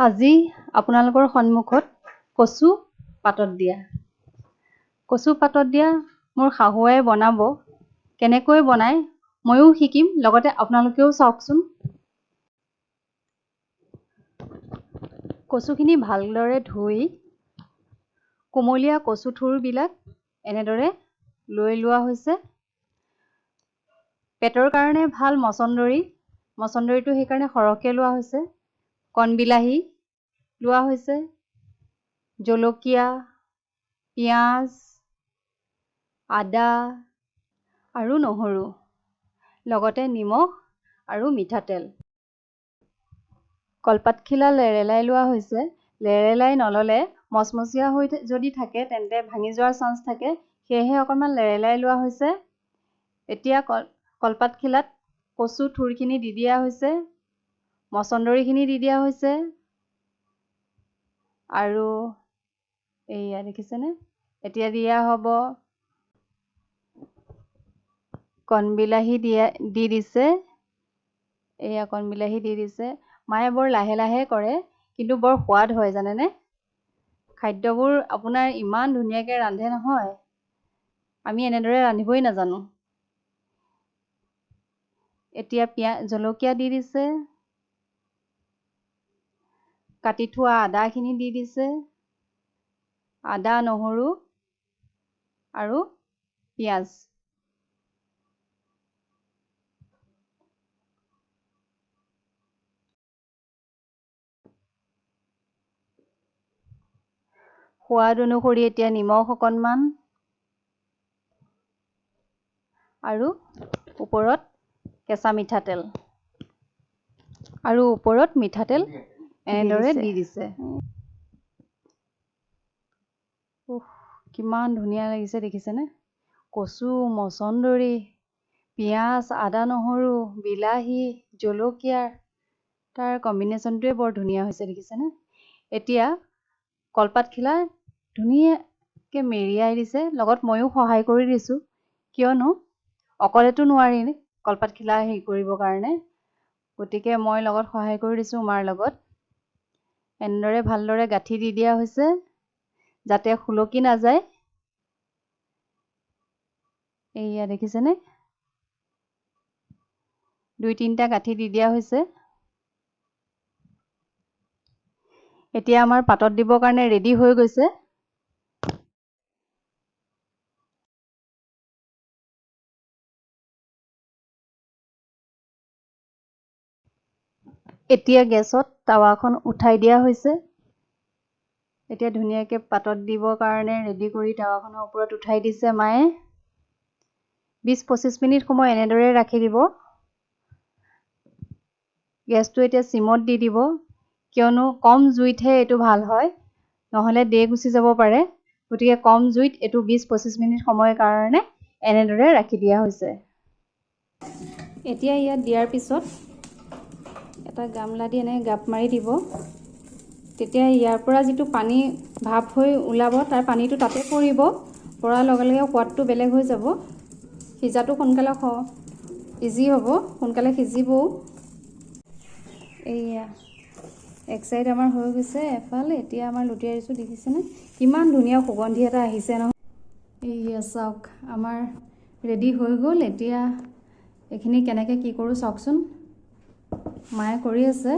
আজি আপোনালোকৰ সন্মুখত কচু পাতত দিয়া। কচু পাতত দিয়া মোৰ শাহুৱাই বনাব। কেনেকৈ বনায় ময়ো শিকিম, লগতে আপোনালোকেও চাওকচোন। কচুখিনি ভালদৰে ধুই কোমলীয়া কচু থুৰবিলাক এনেদৰে লৈ লোৱা হৈছে। পেটৰ কাৰণে ভাল মচন্দৰী, মচন্দৰীটো সেইকাৰণে সৰহকৈ লোৱা হৈছে। কণবিলাহী লোৱা হৈছে, জলকীয়া, পিঁয়াজ, আদা আৰু নহৰু, লগতে নিমখ আৰু মিঠাতেল। কলপাতখিলা লেৰেলাই লোৱা হৈছে। লেৰেলাই নল'লে মচমচীয়া হৈ যদি থাকে তেন্তে ভাঙি যোৱাৰ চান্স থাকে, সেয়েহে অকণমান লেৰেলাই লোৱা হৈছে। এতিয়া কলপাতখিলাত কচু থুৰখিনি দি দিয়া হৈছে, মচন্দৰীখিনি দি দিয়া হৈছে, আৰু এইয়া দেখিছেনে, এতিয়া দিয়া হ'ব কণবিলাহী দি দিছে। এয়া কণবিলাহী দি দিছে। মায়ে বৰ লাহে লাহে কৰে, কিন্তু বৰ সোৱাদ হয় জানেনে। খাদ্যবোৰ আপোনাৰ ইমান ধুনীয়াকৈ ৰান্ধে নহয়, আমি এনেদৰে ৰান্ধিবই নাজানো। এতিয়া জলকীয়া দি দিছে, কাটি থোৱা আদাখিনি দি দিছে, আদা, নহৰু আৰু পিঁয়াজ। সোৱাদ অনুসৰি এতিয়া নিমখ অকণমান, আৰু ওপৰত কেঁচা মিঠাতেল, এনেদৰে দি দিছে। কিমান ধুনীয়া লাগিছে দেখিছেনে। কচু, মচন্দৰী, পিঁয়াজ, আদা, নহৰু, বিলাহী, জলকীয়াৰ তাৰ কম্বিনেশ্যনটোৱে বৰ ধুনীয়া হৈছে দেখিছেনে। এতিয়া কলপাতখিলা ধুনীয়াকৈ মেৰিয়াই দিছে, লগত ময়ো সহায় কৰি দিছোঁ, কিয়নো অকলেতো নোৱাৰি কলপাতখিলা হেৰি কৰিবৰ কাৰণে, গতিকে মই লগত সহায় কৰি দিছোঁ মাৰ লগত। এনেদৰে ভালদৰে গাঁঠি দি দিয়া হৈছে যাতে সুলকি নাযায়। এইয়া দেখিছেনে, 2-3টা গাঁঠি দি দিয়া হৈছে। এতিয়া আমাৰ পাতত দিবৰ কাৰণে ৰেডি হৈ গৈছে। এতিয়া গেছত টাৱাখন উঠাই দিয়া হৈছে। এতিয়া ধুনীয়াকৈ পাতত দিবৰ কাৰণে ৰেডি কৰি টাৱাখনৰ ওপৰত উঠাই দিছে মায়ে। 20-25 মিনিট সময় এনেদৰে ৰাখি দিব। গেছটো এতিয়া চিমত দি দিব, কিয়নো কম জুইতহে এইটো ভাল হয়, নহ'লে দেই গুচি যাব পাৰে। গতিকে কম জুইত এইটো 20-25 মিনিট সময়ৰ কাৰণে এনেদৰে ৰাখি দিয়া হৈছে। এতিয়া ইয়াত দিয়াৰ পিছত এটা গামলা দি এনেকৈ গাপ মাৰি দিব। তেতিয়া ইয়াৰ পৰা যিটো পানী ভাপ হৈ ওলাব, তাৰ পানীটো তাতে পৰিব। পৰাৰ লগে লগে সোৱাদটো বেলেগ হৈ যাব। সিজাটো সোনকালে ইজি হ'ব, সোনকালে সিজিবও। এইয়া এক চাইড আমাৰ হৈ গৈছে এফাল। এতিয়া আমাৰ লুটিয়াই দিছোঁ, দেখিছেনে কিমান ধুনীয়া সুগন্ধি এটা আহিছে নহয়। এইয়া চাওক, আমাৰ ৰেডি হৈ গ'ল। এতিয়া এইখিনি কেনেকৈ কি কৰোঁ চাওকচোন, মায়ে কৰি আছে।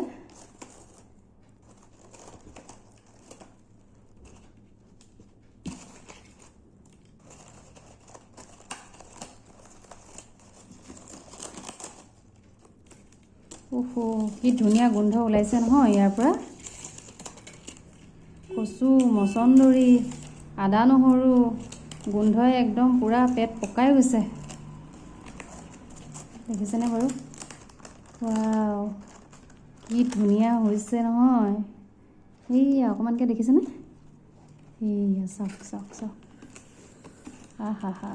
কি ধুনীয়া গোন্ধ ওলাইছে নহয় ইয়াৰ পৰা। কচু, মচন্দৰী, আদা, নহৰু গোন্ধই একদম পূৰা পেট পকাই গৈছে, দেখিছেনে বাৰু। ৱাও, কি ধুনীয়া হৈছে নহয়। এইয়া অকণমানকৈ দেখিছেনে। এইয়া চাওক চাওক চাওক, আহা হা।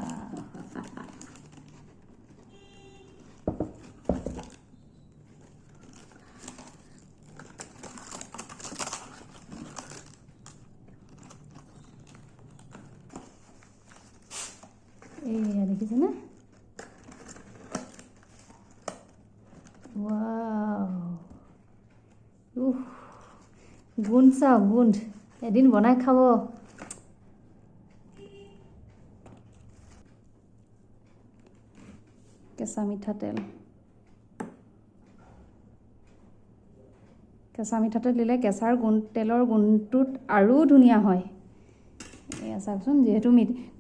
এইয়া দেখিছেনে। ৱাও, গোন্ধ চাওক, গোন্ধ এদিন বনাই খাব। কেঁচা মিঠাতেল, কেঁচা মিঠাতেল দিলে কেঁচাৰ তেলৰ গোন্ধটোত আৰু ধুনীয়া হয়। এয়া চাওকচোন, যিহেতু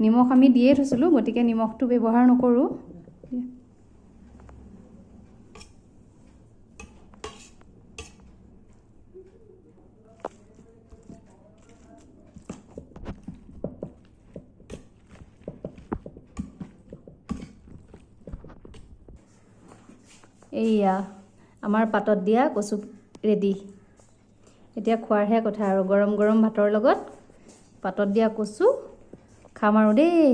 নিমখ আমি দিয়ে থৈছিলোঁ, গতিকে নিমখটো ব্যৱহাৰ নকৰোঁ। এইয়া আমাৰ পাতত দিয়া কচু ৰেডি। এতিয়া খোৱাৰহে কথা আৰু, গৰম গৰম ভাতৰ লগত পাতত দিয়া কচু খাম আৰু দেই।